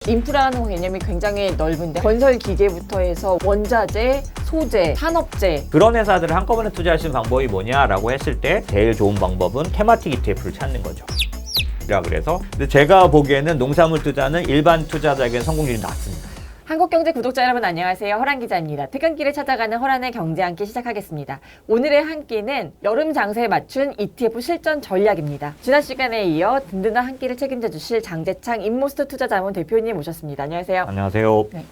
인프라라는 개념이 굉장히 넓은데 건설 기계부터 해서 원자재, 소재, 산업재 그런 회사들을 한꺼번에 투자할 수 있는 방법이 뭐냐라고 했을 때 제일 좋은 방법은 테마틱 ETF를 찾는 거죠. 그래서 근데 제가 보기에는 농산물 투자는 일반 투자자에게는 성공률이 낮습니다. 한국경제 구독자 여러분 안녕하세요. 허란 기자입니다. 퇴근길에 찾아가는 허란의 경제 한 끼 시작하겠습니다. 오늘의 한 끼는 여름 장세에 맞춘 ETF 실전 전략입니다. 지난 시간에 이어 든든한 한 끼를 책임져 주실 장재창 인모스트 투자자문 대표님 모셨습니다. 안녕하세요. 안녕하세요. 네.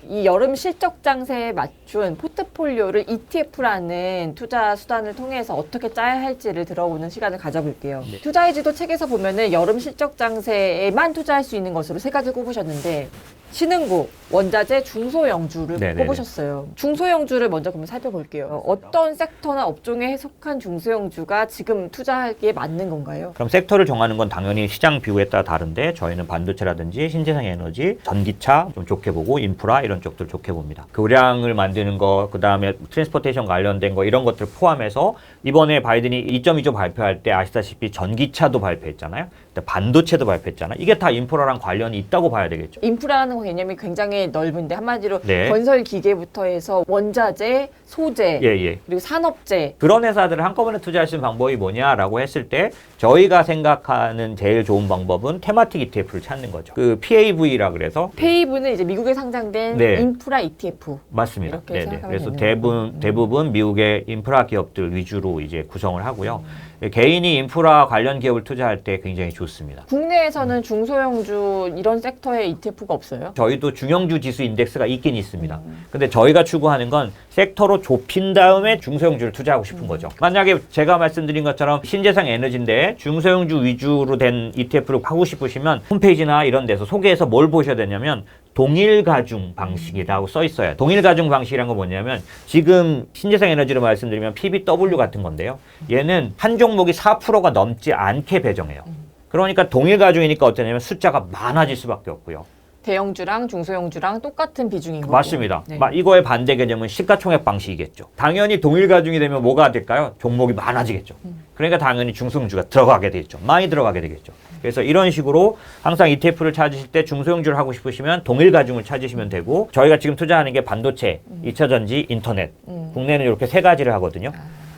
이 여름 실적 장세에 맞춘 포트폴리오를 ETF라는 투자 수단을 통해서 어떻게 짜야 할지를 들어보는 시간을 가져볼게요. 네. 투자의 지도 책에서 보면은 여름 실적 장세에만 투자할 수 있는 것으로 세 가지 꼽으셨는데 신흥국, 원자재, 중소형주를 네네네. 꼽으셨어요. 중소형주를 먼저 그러면 살펴볼게요. 어떤 섹터나 업종에 속한 중소형주가 지금 투자하기에 맞는 건가요? 그럼 섹터를 정하는 건 당연히 시장 비율에 따라 다른데 저희는 반도체라든지 신재생 에너지, 전기차 좀 좋게 보고 인프라 이런 쪽들 좋게 봅니다. 교량을 만드는 거, 그 다음에 트랜스포테이션 관련된 거 이런 것들 포함해서 이번에 바이든이 2.2조 발표할 때 아시다시피 전기차도 발표했잖아요. 반도체도 발표했잖아요. 이게 다 인프라랑 관련이 있다고 봐야 되겠죠. 인프라는 개념이 굉장히 넓은데 한마디로 네. 건설 기계부터 해서 원자재, 소재, 그리고 산업재 그런 회사들을 한꺼번에 투자할 수 있는 방법이 뭐냐라고 했을 때 저희가 생각하는 제일 좋은 방법은 테마틱 ETF를 찾는 거죠. 그 PAV라 그래서 페이브는 이제 미국에 상장된 네. 인프라 ETF. 맞습니다. 이렇게 네네. 생각하면 그래서 되는 대부분 미국의 인프라 기업들 위주로 이제 구성을 하고요. 개인이 인프라 관련 기업을 투자할 때 굉장히 좋습니다. 국내에서는 중소형주 이런 섹터에 ETF가 없어요? 저희도 중형주 지수 인덱스가 있긴 있습니다. 근데 저희가 추구하는 건 섹터로 좁힌 다음에 중소형주를 투자하고 싶은 거죠. 만약에 제가 말씀드린 것처럼 신재생 에너지인데 중소형주 위주로 된 ETF를 하고 싶으시면 홈페이지나 이런 데서 소개해서 뭘 보셔야 되냐면 동일 가중 방식이라고 써 있어요. 동일 가중 방식이란 건 뭐냐면 지금 신재생 에너지로 말씀드리면 PBW 같은 건데요. 얘는 한 종목이 4%가 넘지 않게 배정해요. 그러니까 동일 가중이니까 어떠냐면 숫자가 많아질 수밖에 없고요. 대형주랑 중소형주랑 똑같은 비중인 거고. 맞습니다. 네. 이거의 반대 개념은 시가총액 방식이겠죠. 당연히 동일 가중이 되면 뭐가 될까요? 종목이 많아지겠죠. 그러니까 당연히 중소형주가 들어가게 되겠죠. 많이 들어가게 되겠죠. 그래서 이런 식으로 항상 ETF를 찾으실 때 중소형주를 하고 싶으시면 동일 가중을 찾으시면 되고 저희가 지금 투자하는 게 반도체, 2차전지, 인터넷. 국내는 이렇게 세 가지를 하거든요.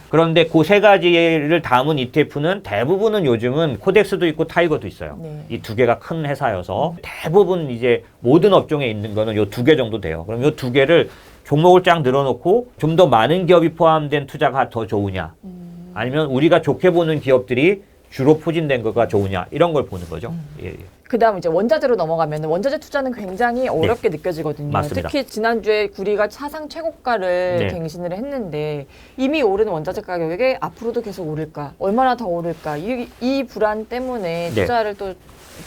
그런데 그 세 가지를 담은 ETF는 대부분은 요즘은 코덱스도 있고 타이거도 있어요. 네. 이 두 개가 큰 회사여서 대부분 이제 모든 업종에 있는 거는 요 두 개 정도 돼요. 그럼 요 두 개를 종목을 쫙 늘어놓고 좀 더 많은 기업이 포함된 투자가 더 좋으냐 아니면 우리가 좋게 보는 기업들이 주로 포진된 거가 좋으냐 이런 걸 보는 거죠. 예. 그 다음 이제 원자재로 넘어가면 원자재 투자는 굉장히 어렵게 느껴지거든요. 맞습니다. 특히 지난주에 구리가 사상 최고가를 네. 갱신을 했는데 이미 오른 원자재 가격이 앞으로도 계속 오를까? 얼마나 더 오를까? 이 불안 때문에 네. 투자를 또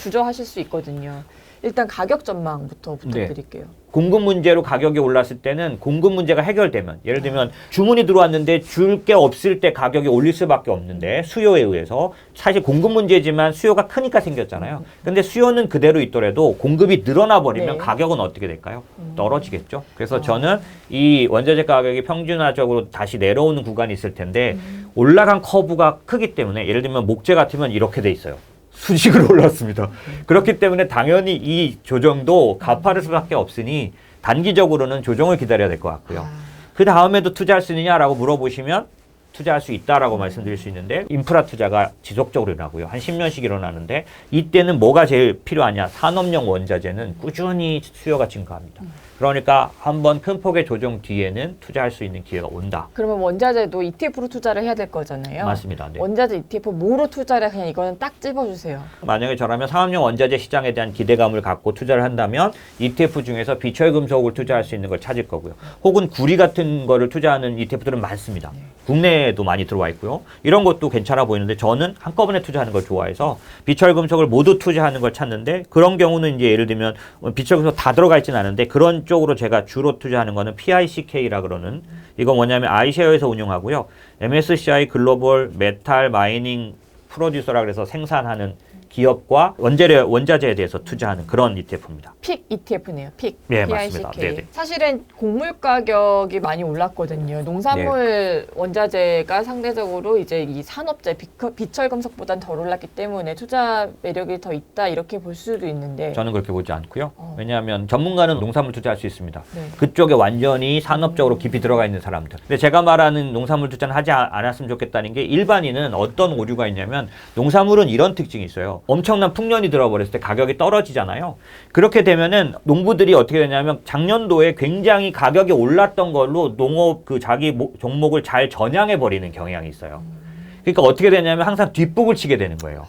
주저하실 수 있거든요. 일단 가격 전망부터 부탁드릴게요. 공급 문제로 가격이 올랐을 때는 공급 문제가 해결되면 예를 들면 주문이 들어왔는데 줄 게 없을 때 가격이 올릴 수밖에 없는데 수요에 의해서 사실 공급 문제지만 수요가 크니까 생겼잖아요. 근데 수요는 그대로 있더라도 공급이 늘어나 버리면 네. 가격은 어떻게 될까요? 떨어지겠죠. 그래서 저는 이 원자재 가격이 평균화적으로 다시 내려오는 구간이 있을 텐데 올라간 커브가 크기 때문에 예를 들면 목재 같으면 이렇게 돼 있어요. 수직으로 올랐습니다. 그렇기 때문에 당연히 이 조정도 가파를 수밖에 없으니 단기적으로는 조정을 기다려야 될 것 같고요. 그 다음에도 투자할 수 있느냐라고 물어보시면 투자할 수 있다라고 말씀드릴 수 있는데 인프라 투자가 지속적으로 일어나고요. 한 10년씩 일어나는데 이때는 뭐가 제일 필요하냐. 산업용 원자재는 꾸준히 수요가 증가합니다. 그러니까 한번 큰 폭의 조정 뒤에는 투자할 수 있는 기회가 온다. 그러면 원자재도 ETF로 투자를 해야 될 거잖아요. 맞습니다. 네. 원자재 ETF 뭐로 투자를 그냥 이거는 딱 찝어주세요. 만약에 저라면 산업용 원자재 시장에 대한 기대감을 갖고 투자를 한다면 ETF 중에서 비철금속을 투자할 수 있는 걸 찾을 거고요. 혹은 구리 같은 거를 투자하는 ETF들은 많습니다. 국내에도 많이 들어와 있고요. 이런 것도 괜찮아 보이는데 저는 한꺼번에 투자하는 걸 좋아해서 비철금속을 모두 투자하는 걸 찾는데 그런 경우는 이제 예를 들면 비철금속 다 들어가 있지는 않은데 그런 쪽으로 제가 주로 투자하는 거는 PICK라 그러는 이건 뭐냐면 아이쉐어에서 운용하고요. MSCI 글로벌 메탈 마이닝 프로듀서라 그래서 생산하는 기업과 원자재에 대해서 투자하는 그런 ETF입니다. 픽 ETF네요. 픽. 네, 맞습니다. PICK. 네네. 사실은 곡물 가격이 많이 올랐거든요. 농산물 원자재가 상대적으로 이제 이 산업재 비철금속보단 덜 올랐기 때문에 투자 매력이 더 있다 이렇게 볼 수도 있는데 저는 그렇게 보지 않고요. 왜냐하면 전문가는 농산물 투자할 수 있습니다. 네. 그쪽에 완전히 산업적으로 깊이 들어가 있는 사람들. 근데 제가 말하는 농산물 투자는 하지 않았으면 좋겠다는 게 일반인은 어떤 오류가 있냐면 농산물은 이런 특징이 있어요. 엄청난 풍년이 들어버렸을 때 가격이 떨어지잖아요. 그렇게 되면은 농부들이 어떻게 되냐면 작년도에 굉장히 가격이 올랐던 걸로 농업 그 자기 종목을 잘 전향해 버리는 경향이 있어요. 그러니까 어떻게 되냐면 항상 뒷북을 치게 되는 거예요.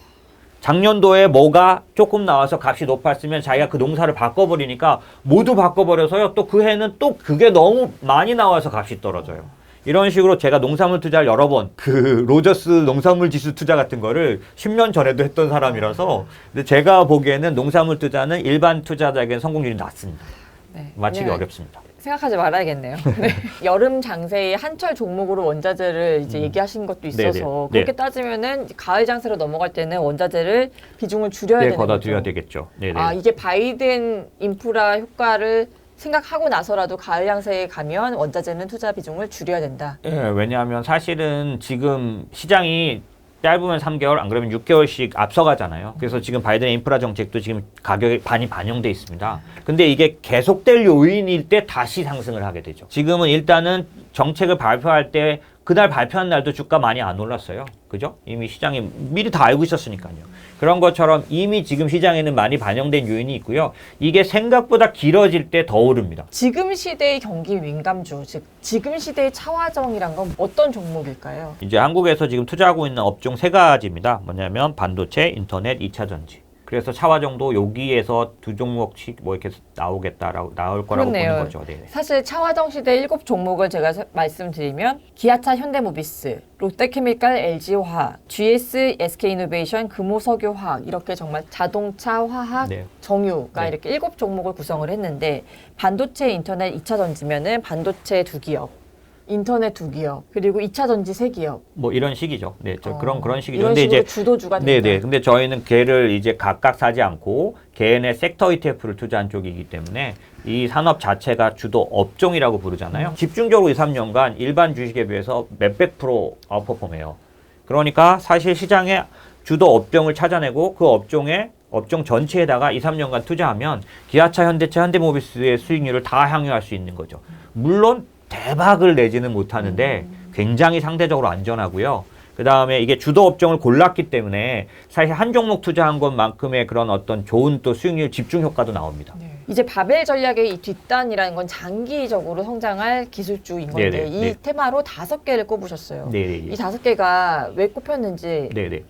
작년도에 뭐가 조금 나와서 값이 높았으면 자기가 그 농사를 바꿔버리니까 모두 바꿔버려서요. 또 그 해는 또 그게 너무 많이 나와서 값이 떨어져요. 이런 식으로 제가 농산물 투자를 여러 번 그 로저스 농산물 지수 투자 같은 거를 10년 전에도 했던 사람이라서 근데 제가 보기에는 농산물 투자는 일반 투자자에게는 성공률이 낮습니다. 네. 맞히기 네. 어렵습니다. 생각하지 말아야겠네요. 네. 여름 장세에 한철 종목으로 원자재를 이제 얘기하신 것도 있어서 네네. 그렇게 네. 따지면은 가을 장세로 넘어갈 때는 원자재를 비중을 줄여야 네, 되는 거죠. 걷어들여야 되겠죠. 네네. 아, 이게 바이든 인프라 효과를 생각하고 나서라도 가을 양세에 가면 원자재는 투자 비중을 줄여야 된다. 네, 왜냐하면 사실은 지금 시장이 짧으면 3개월, 안 그러면 6개월씩 앞서가잖아요. 그래서 지금 바이든 인프라 정책도 지금 가격에 많이 반영돼 있습니다. 근데 이게 계속될 요인일 때 다시 상승을 하게 되죠. 지금은 일단은 정책을 발표할 때 그날 발표한 날도 주가 많이 안 올랐어요. 그죠? 이미 시장이 미리 다 알고 있었으니까요. 그런 것처럼 이미 지금 시장에는 많이 반영된 요인이 있고요. 이게 생각보다 길어질 때 더 오릅니다. 지금 시대의 경기 민감주, 즉 지금 시대의 차화정이란 건 어떤 종목일까요? 이제 한국에서 지금 투자하고 있는 업종 3가지입니다. 뭐냐면 반도체, 인터넷, 2차 전지. 그래서 차화정도 여기에서 2종목씩 뭐 이렇게 나올 거라고 그렇네요. 보는 거죠. 네. 사실 차화정 시대 7종목을 제가 말씀드리면 기아차, 현대모비스, 롯데케미칼, LG화학, GS, SK이노베이션, 금호석유화학 이렇게 정말 자동차, 화학, 네. 정유가 네. 이렇게 7종목을 구성을 했는데 반도체, 인터넷, 2차 전지면은 반도체 2기업, 인터넷 2기업, 그리고 2차 전지 3기업. 뭐 이런 식이죠. 네, 그런 식이죠. 이런 근데 식으로 이제 주도주가 된다. 네네. 근데 저희는 걔를 이제 각각 사지 않고 개인의 섹터 ETF를 투자한 쪽이기 때문에 이 산업 자체가 주도 업종이라고 부르잖아요. 집중적으로 2, 3년간 일반 주식에 비해서 몇백 프로 아웃퍼폼해요. 그러니까 사실 시장의 주도 업종을 찾아내고 그 업종 전체에다가 2, 3년간 투자하면 기아차, 현대차, 현대모비스의 수익률을 다 향유할 수 있는 거죠. 물론 대박을 내지는 못하는데 굉장히 상대적으로 안전하고요. 그 다음에 이게 주도 업종을 골랐기 때문에 사실 한 종목 투자한 것만큼의 그런 어떤 좋은 또 수익률 집중 효과도 나옵니다. 네. 이제 바벨 전략의 이 뒷단이라는 건 장기적으로 성장할 기술주인 건데 네네, 이 네. 테마로 5개를 꼽으셨어요. 네네. 이 5개가 왜 꼽혔는지. 네네.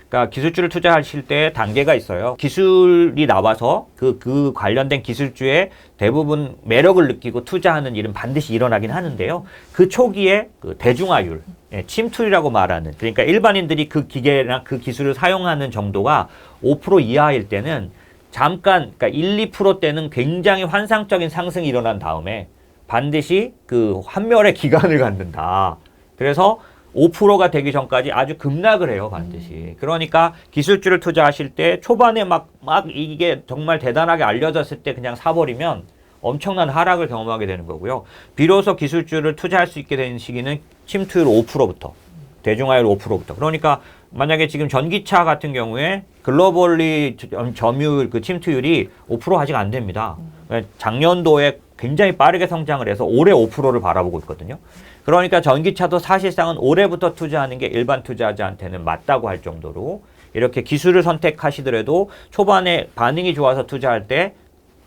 그러니까 기술주를 투자하실 때 단계가 있어요. 기술이 나와서 그 관련된 기술주에 대부분 매력을 느끼고 투자하는 일은 반드시 일어나긴 하는데요. 그 초기에 그 대중화율, 침투율이라고 말하는 그러니까 일반인들이 그 기계나 그 기술을 사용하는 정도가 5% 이하일 때는 잠깐 그러니까 1, 2%대는 굉장히 환상적인 상승이 일어난 다음에 반드시 그 환멸의 기간을 갖는다. 그래서 5%가 되기 전까지 아주 급락을 해요, 반드시. 그러니까 기술주를 투자하실 때 초반에 막 이게 정말 대단하게 알려졌을 때 그냥 사버리면 엄청난 하락을 경험하게 되는 거고요. 비로소 기술주를 투자할 수 있게 된 시기는 침투율 5%부터, 대중화율 5%부터. 그러니까 만약에 지금 전기차 같은 경우에 글로벌리 점유율 그 침투율이 5% 아직 안 됩니다. 작년도에 굉장히 빠르게 성장을 해서 올해 5%를 바라보고 있거든요. 그러니까 전기차도 사실상은 올해부터 투자하는 게 일반 투자자한테는 맞다고 할 정도로 이렇게 기술을 선택하시더라도 초반에 반응이 좋아서 투자할 때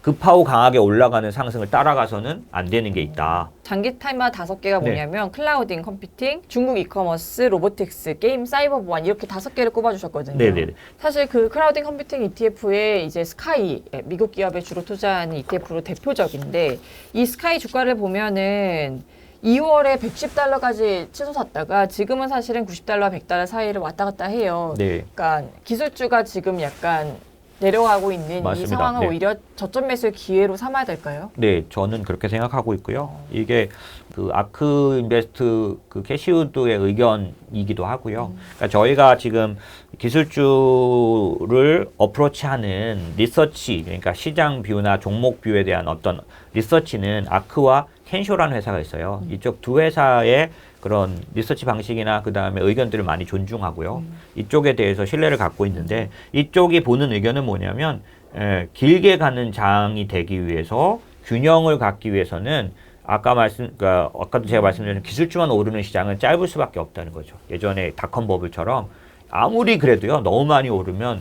급하고 강하게 올라가는 상승을 따라가서는 안 되는 게 있다. 장기 테마 5개가 뭐냐면 클라우딩 컴퓨팅, 중국 이커머스, 로보틱스, 게임, 사이버 보안 이렇게 5개를 꼽아주셨거든요. 네네. 사실 그 클라우딩 컴퓨팅 ETF에 이제 스카이, 미국 기업에 주로 투자하는 ETF로 대표적인데 이 스카이 주가를 보면은 2월에 110달러까지 치솟았다가 지금은 사실은 90달러와 100달러 사이를 왔다 갔다 해요. 네. 그러니까 기술주가 지금 약간 내려가고 있는 이 맞습니다. 상황을 네. 오히려 저점 매수의 기회로 삼아야 될까요? 네, 저는 그렇게 생각하고 있고요. 이게 그 아크 인베스트 그 캐시우드의 의견이기도 하고요. 그러니까 저희가 지금 기술주를 어프로치하는 리서치, 그러니까 시장 뷰나 종목 뷰에 대한 어떤 리서치는 아크와 켄쇼라는 회사가 있어요. 이쪽 두 회사의 그런 리서치 방식이나 그 다음에 의견들을 많이 존중하고요. 이쪽에 대해서 신뢰를 갖고 있는데 이쪽이 보는 의견은 뭐냐면 길게 가는 장이 되기 위해서 균형을 갖기 위해서는 그러니까 아까도 제가 말씀드린 기술주만 오르는 시장은 짧을 수밖에 없다는 거죠. 예전에 닷컴 버블처럼 아무리 그래도요 너무 많이 오르면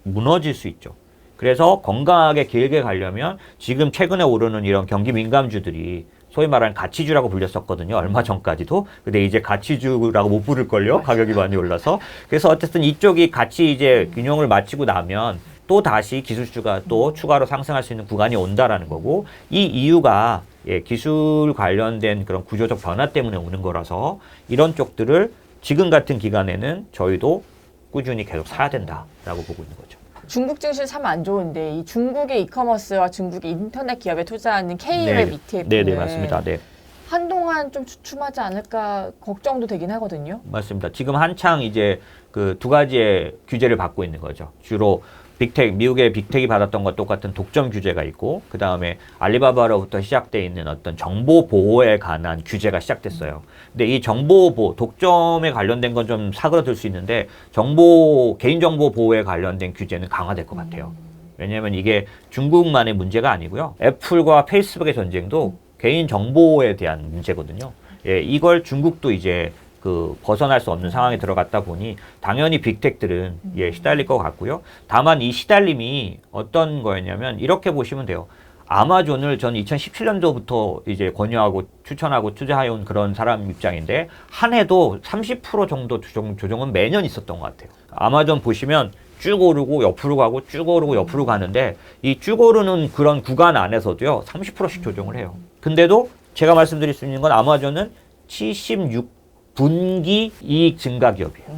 무너질 수 있죠. 그래서 건강하게 길게 가려면 지금 최근에 오르는 이런 경기 민감주들이 소위 말하는 가치주라고 불렸었거든요. 얼마 전까지도. 근데 이제 가치주라고 못 부를걸요. 가격이 많이 올라서. 그래서 어쨌든 이쪽이 같이 이제 균형을 맞추고 나면 또 다시 기술주가 또 추가로 상승할 수 있는 구간이 온다라는 거고, 이 이유가 기술 관련된 그런 구조적 변화 때문에 오는 거라서 이런 쪽들을 지금 같은 기간에는 저희도 꾸준히 계속 사야 된다라고 보고 있는 거죠. 중국 증시 참 안 좋은데 이 중국의 이커머스와 중국의 인터넷 기업에 투자하는 K웹 ETF는 네, 맞습니다. 네. 한동안 좀 주춤하지 않을까 걱정도 되긴 하거든요. 맞습니다. 지금 한창 이제 그 두 가지의 규제를 받고 있는 거죠. 주로 빅텍, 미국의 빅텍이 받았던 것 똑같은 독점 규제가 있고, 그 다음에 알리바바로부터 시작돼 있는 어떤 정보 보호에 관한 규제가 시작됐어요. 근데 이 정보 보호, 독점에 관련된 건 좀 사그러들 수 있는데 개인정보 보호에 관련된 규제는 강화될 것 같아요. 왜냐하면 이게 중국만의 문제가 아니고요. 애플과 페이스북의 전쟁도 개인정보에 대한 문제거든요. 예, 이걸 중국도 이제 벗어날 수 없는 상황에 들어갔다 보니 당연히 빅텍들은 시달릴 것 같고요. 다만 이 시달림이 어떤 거였냐면 이렇게 보시면 돼요. 아마존을 전 2017년도부터 이제 권유하고 추천하고 투자해온 그런 사람 입장인데 한 해도 30% 정도 조정은 매년 있었던 것 같아요. 아마존 보시면 쭉 오르고 옆으로 가고 쭉 오르고 옆으로 가는데 이 쭉 오르는 그런 구간 안에서도요 30%씩 조정을 해요. 근데도 제가 말씀드릴 수 있는 건 아마존은 76분기 이익 증가 기업이에요.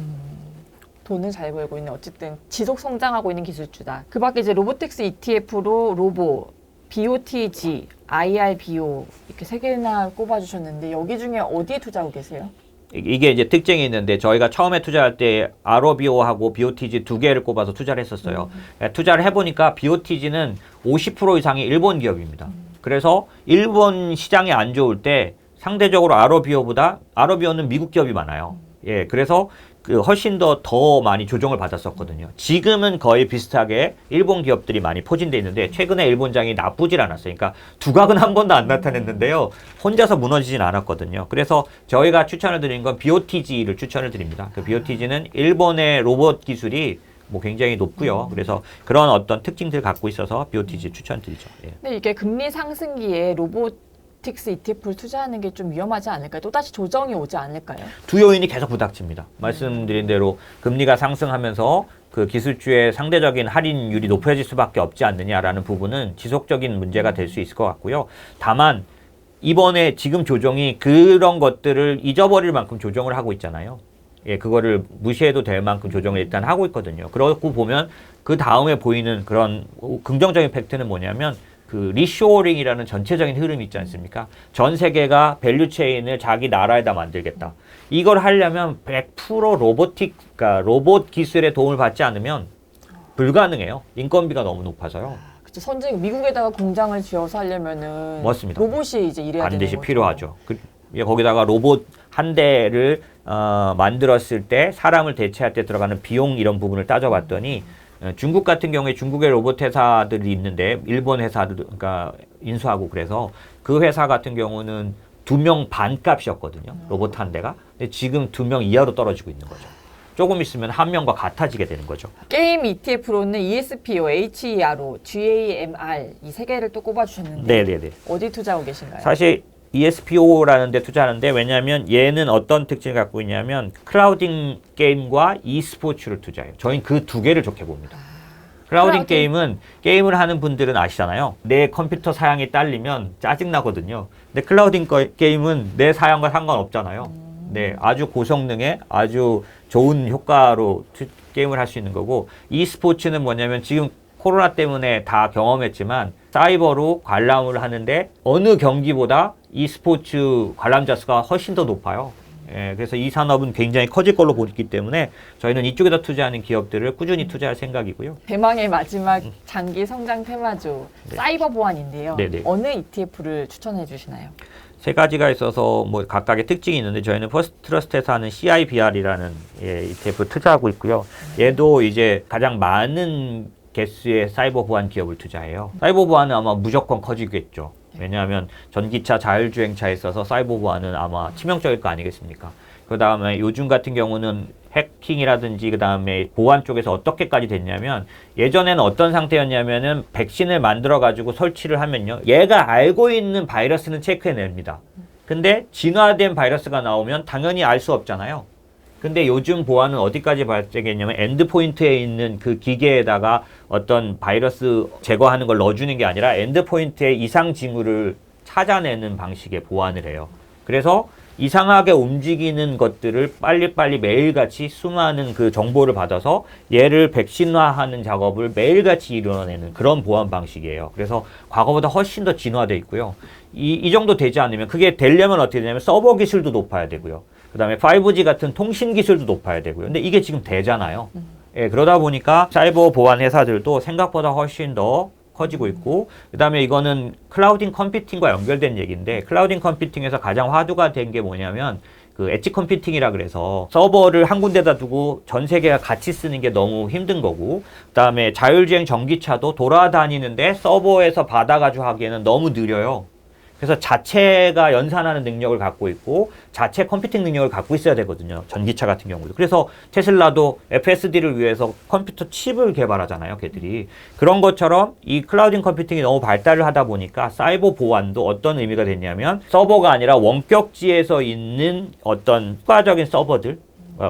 돈을 잘 벌고 있는 어쨌든 지속 성장하고 있는 기술주다. 그 밖에 이제 로보틱스 ETF로 로보, BOTG, IRBO 이렇게 세 개나 꼽아주셨는데 여기 중에 어디에 투자하고 계세요? 이게 이제 특징이 있는데 저희가 처음에 투자할 때 ROBO하고 BOTG 두 개를 꼽아서 투자를 했었어요. 투자를 해보니까 BOTG는 50% 이상이 일본 기업입니다. 그래서 일본 시장이 안 좋을 때 상대적으로 ROBO는 미국 기업이 많아요. 예, 그래서 훨씬 더 많이 조정을 받았었거든요. 지금은 거의 비슷하게 일본 기업들이 많이 포진돼 있는데 최근에 일본장이 나쁘질 않았어요. 그러니까 두각은 한 번도 안 나타냈는데요. 혼자서 무너지진 않았거든요. 그래서 저희가 추천을 드린 건 BOTG를 추천을 드립니다. 그 BOTG는 일본의 로봇 기술이 굉장히 높고요. 그래서 그런 어떤 특징들을 갖고 있어서 BOTG 추천드리죠. 예. 근데 이게 금리 상승기에 로보틱스 ETF를 투자하는 게 좀 위험하지 않을까요? 또다시 조정이 오지 않을까요? 두 요인이 계속 부닥칩니다. 말씀드린 대로 금리가 상승하면서 그 기술주의 상대적인 할인율이 높아질 수밖에 없지 않느냐라는 부분은 지속적인 문제가 될 수 있을 것 같고요. 다만 이번에 지금 조정이 그런 것들을 잊어버릴 만큼 조정을 하고 있잖아요. 예, 그거를 무시해도 될 만큼 조정을 일단 하고 있거든요. 그러고 보면 그 다음에 보이는 그런 긍정적인 팩트는 뭐냐면 그 리쇼어링이라는 전체적인 흐름이 있지 않습니까? 전 세계가 밸류체인을 자기 나라에다 만들겠다. 이걸 하려면 100% 그러니까 로봇 기술의 도움을 받지 않으면 불가능해요. 인건비가 너무 높아서요. 그쵸, 선진 미국에다가 공장을 지어서 하려면은 맞습니다. 로봇이 이제 일해야 되는 반드시 거죠. 필요하죠. 거기다가 로봇 한 대를 만들었을 때 사람을 대체할 때 들어가는 비용 이런 부분을 따져봤더니 중국 같은 경우에 중국의 로봇 회사들이 있는데 일본 회사들 그러니까 인수하고 그래서 그 회사 같은 경우는 2명 반 값이었거든요. 로봇 한 대가. 근데 지금 2명 이하로 떨어지고 있는 거죠. 조금 있으면 한 명과 같아지게 되는 거죠. 게임 ETF로는 ESPO, HERO, GAMR 이 세 개를 또 꼽아주셨는데 네네네. 어디 투자하고 계신가요? 사실 ESPO라는 데 투자하는데 왜냐하면 얘는 어떤 특징을 갖고 있냐면 클라우딩 게임과 e스포츠를 투자해요. 저희는 그 두 개를 좋게 봅니다. 클라우딩 게임은 게임을 하는 분들은 아시잖아요. 내 컴퓨터 사양이 딸리면 짜증나거든요. 근데 클라우딩 게임은 내 사양과 상관없잖아요. 네, 아주 고성능의 아주 좋은 효과로 게임을 할 수 있는 거고 e스포츠는 뭐냐면 지금 코로나 때문에 다 경험했지만 사이버로 관람을 하는데 어느 경기보다 e스포츠 관람자 수가 훨씬 더 높아요. 예, 그래서 이 산업은 굉장히 커질 걸로 보기 때문에 저희는 이쪽에다 투자하는 기업들을 꾸준히 투자할 생각이고요. 대망의 마지막 장기 성장 테마주 사이버 보안인데요. 네네. 어느 ETF를 추천해 주시나요? 세 가지가 있어서 뭐 각각의 특징이 있는데 저희는 퍼스트 트러스트에서 하는 CIBR이라는 ETF 투자하고 있고요. 얘도 이제 가장 많은 개수의 사이버 보안 기업을 투자해요. 사이버 보안은 아마 무조건 커지겠죠. 왜냐하면 전기차, 자율주행차에 있어서 사이버 보안은 아마 치명적일 거 아니겠습니까? 그 다음에 요즘 같은 경우는 해킹이라든지 그 다음에 보안 쪽에서 어떻게까지 됐냐면 예전에는 어떤 상태였냐면은 백신을 만들어 가지고 설치를 하면요. 얘가 알고 있는 바이러스는 체크해냅니다. 근데 진화된 바이러스가 나오면 당연히 알 수 없잖아요. 근데 요즘 보안은 어디까지 발전했냐면 엔드포인트에 있는 그 기계에다가 어떤 바이러스 제거하는 걸 넣어주는 게 아니라 엔드포인트에 이상 징후를 찾아내는 방식의 보안을 해요. 그래서 이상하게 움직이는 것들을 빨리빨리 매일같이 수많은 그 정보를 받아서 얘를 백신화하는 작업을 매일같이 이뤄내는 그런 보안 방식이에요. 그래서 과거보다 훨씬 더 진화되어 있고요. 이 정도 되지 않으면 그게 되려면 어떻게 되냐면 서버 기술도 높아야 되고요. 그 다음에 5G 같은 통신 기술도 높아야 되고요. 근데 이게 지금 되잖아요. 예, 그러다 보니까 사이버 보안 회사들도 생각보다 훨씬 더 커지고 있고, 그 다음에 이거는 클라우딩 컴퓨팅과 연결된 얘기인데, 클라우딩 컴퓨팅에서 가장 화두가 된 게 뭐냐면, 그 엣지 컴퓨팅이라 그래서 서버를 한 군데다 두고 전 세계가 같이 쓰는 게 너무 힘든 거고, 그 다음에 자율주행 전기차도 돌아다니는데 서버에서 받아가지고 하기에는 너무 느려요. 그래서 자체가 연산하는 능력을 갖고 있고 자체 컴퓨팅 능력을 갖고 있어야 되거든요. 전기차 같은 경우도. 그래서 테슬라도 FSD를 위해서 컴퓨터 칩을 개발하잖아요. 걔들이. 그런 것처럼 이 클라우딩 컴퓨팅이 너무 발달을 하다 보니까 사이버 보안도 어떤 의미가 됐냐면 서버가 아니라 원격지에서 있는 어떤 추가적인 서버들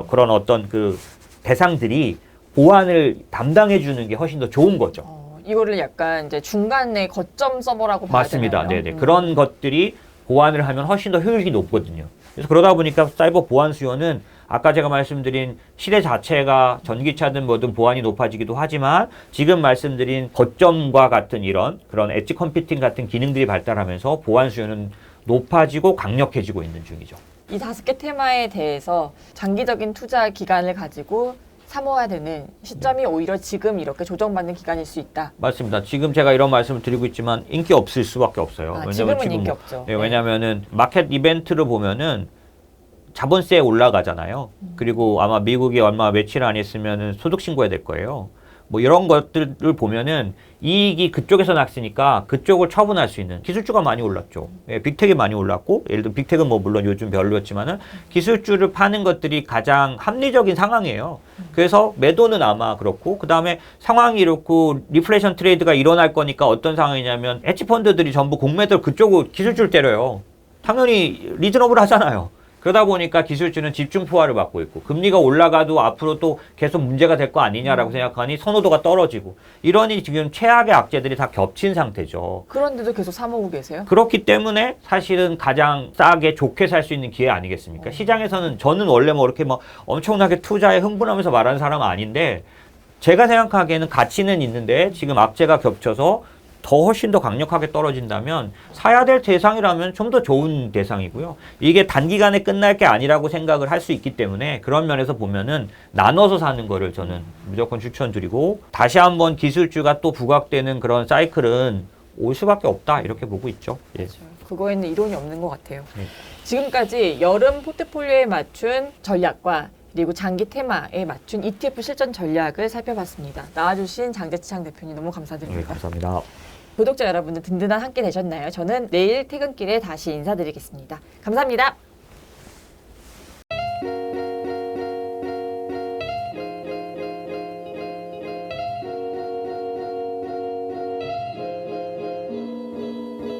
그런 어떤 그 대상들이 보안을 담당해 주는 게 훨씬 더 좋은 거죠. 이거를 약간 이제 중간에 거점 서버라고 봐야 맞습니다. 되나요? 네네. 그런 것들이 보안을 하면 훨씬 더 효율이 높거든요. 그래서 그러다 보니까 사이버 보안 수요는 아까 제가 말씀드린 시대 자체가 전기차든 뭐든 보안이 높아지기도 하지만 지금 말씀드린 거점과 같은 이런 그런 엣지 컴퓨팅 같은 기능들이 발달하면서 보안 수요는 높아지고 강력해지고 있는 중이죠. 이 5개 테마에 대해서 장기적인 투자 기간을 가지고 삼아야 되는 시점이 오히려 지금 이렇게 조정받는 기간일 수 있다. 맞습니다. 지금 제가 이런 말씀을 드리고 있지만 인기 없을 수밖에 없어요. 아, 왜냐면 지금은 지금 인기 없죠. 네, 왜냐면은 마켓 이벤트를 보면은 자본세 올라가잖아요. 그리고 아마 미국이 얼마 며칠 안 있으면은 소득 신고해야 될 거예요. 뭐 이런 것들을 보면은 이익이 그쪽에서 났으니까 그쪽을 처분할 수 있는 기술주가 많이 올랐죠. 예, 빅텍이 많이 올랐고 예를 들어 빅텍은 뭐 물론 요즘 별로였지만은 기술주를 파는 것들이 가장 합리적인 상황이에요. 그래서 매도는 아마 그렇고 그 다음에 상황이 이렇고 리플레이션 트레이드가 일어날 거니까 어떤 상황이냐면 헤지 펀드들이 전부 공매도를 그쪽을 기술주를 때려요. 당연히 리즈너블 하잖아요. 그러다 보니까 기술주는 집중 포화를 받고 있고 금리가 올라가도 앞으로 또 계속 문제가 될 거 아니냐라고 생각하니 선호도가 떨어지고 이러니 지금 최악의 악재들이 다 겹친 상태죠. 그런데도 계속 사모으고 계세요? 그렇기 때문에 사실은 가장 싸게 좋게 살 수 있는 기회 아니겠습니까? 시장에서는 저는 원래 뭐 이렇게 막 엄청나게 투자에 흥분하면서 말하는 사람은 아닌데 제가 생각하기에는 가치는 있는데 지금 악재가 겹쳐서 더 훨씬 더 강력하게 떨어진다면 사야 될 대상이라면 좀 더 좋은 대상이고요. 이게 단기간에 끝날 게 아니라고 생각을 할 수 있기 때문에 그런 면에서 보면은 나눠서 사는 거를 저는 무조건 추천드리고 다시 한번 기술주가 또 부각되는 그런 사이클은 올 수밖에 없다 이렇게 보고 있죠. 예. 그렇죠. 그거에는 이론이 없는 것 같아요. 네. 지금까지 여름 포트폴리오에 맞춘 전략과 그리고 장기 테마에 맞춘 ETF 실전 전략을 살펴봤습니다. 나와주신 장재창 대표님 너무 감사드립니다. 네, 감사합니다. 구독자 여러분들 든든한 함께 되셨나요? 저는 내일 퇴근길에 다시 인사드리겠습니다. 감사합니다.